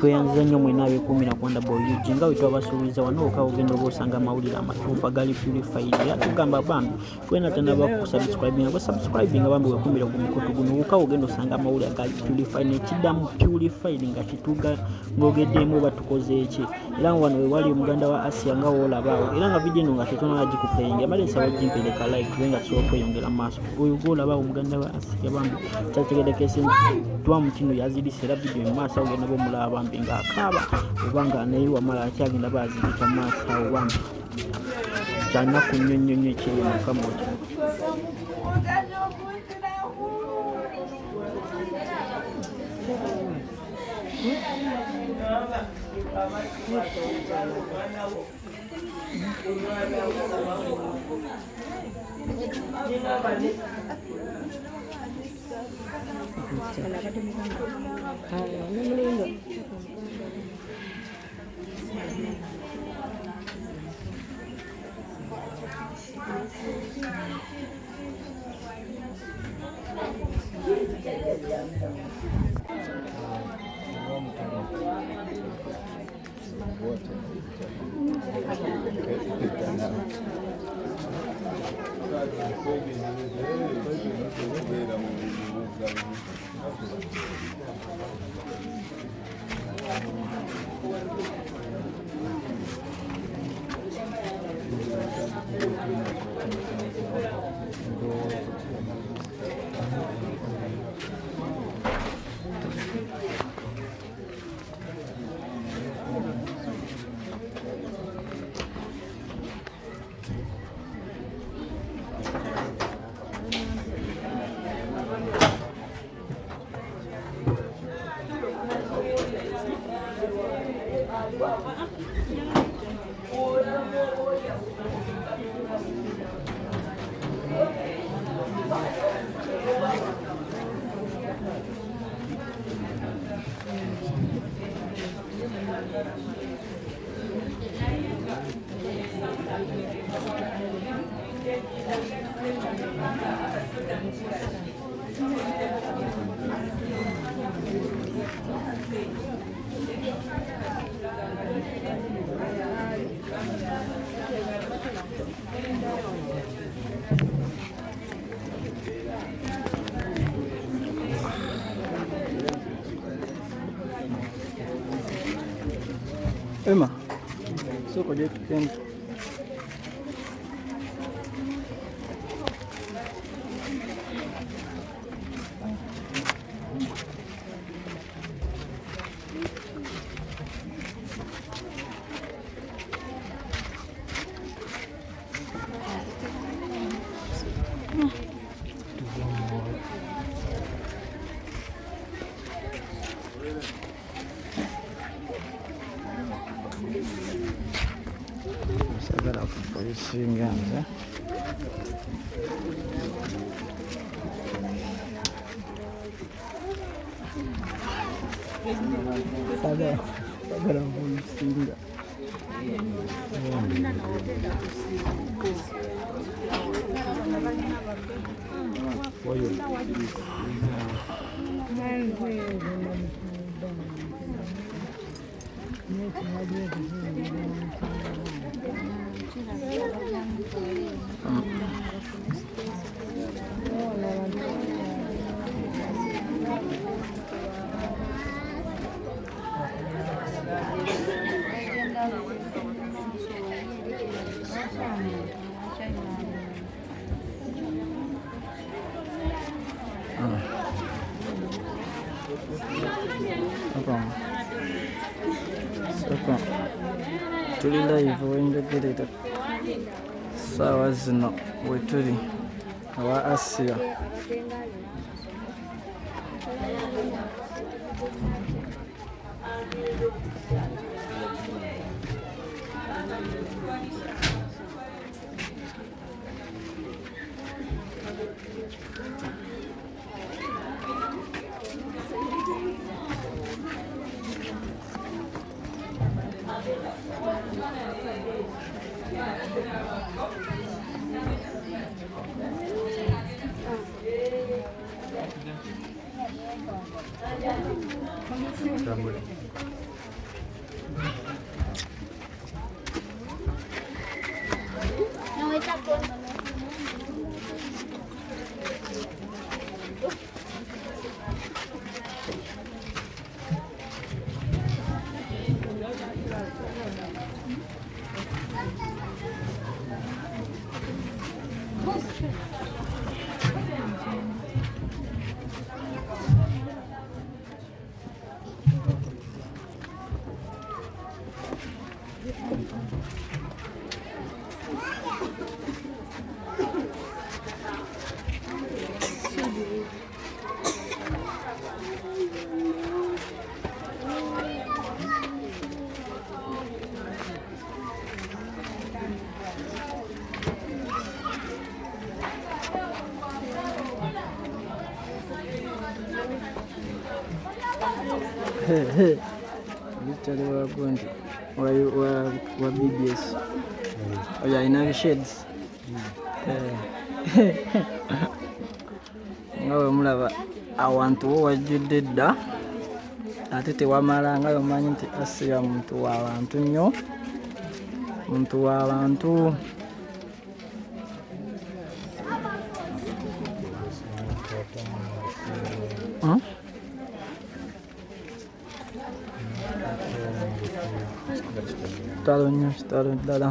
Tweyanziza nnyo mwenna abeekuumira ku Wonderboy UG nga bwe twabasuubiza wano okawa ogenda oba osanga amawulire amatuufu agali purified era tugamba bambi twena tanaba kusubscribinga gwe subscribinga bambi weekuumire ku mukutu guno okawa ogenda osanga amawulire agali purified nekiddamu purified nga kituga ng'ogeddemu oba tukoze eki era wano we wali omuganda wa Asia nga woolabaawo era nga vidiyo eno nga tetonala gikuplayinga amale nsaba gimpereka like tube nga tusobola okweyongera mu maaso oyo gwolabaawo omuganda wa Asia bambi kyategerekese twamutino yazirise era vidiyo mu maaso awo ogenda bomulaba bambi ng'akaaba oba nga naye wamala akyagenda baazirika mu maaso awo bambi kyanaku nnyo nnyo nnyo ekiri mukama okyo Emma, soko je tukende. Sagara polisi nganza sagara polisi nga tuli live wenjogerera saawa zino we tuli awa Asia Tambore. Literally wa BBS. Oya ina shades. Ngawe mulaba awantu wajjudde dda ate tewamala nga omanyi nti Asiya muntu w'abantu nnyo, muntu w'abantu. Kitalo nnyo, kitalo ddala.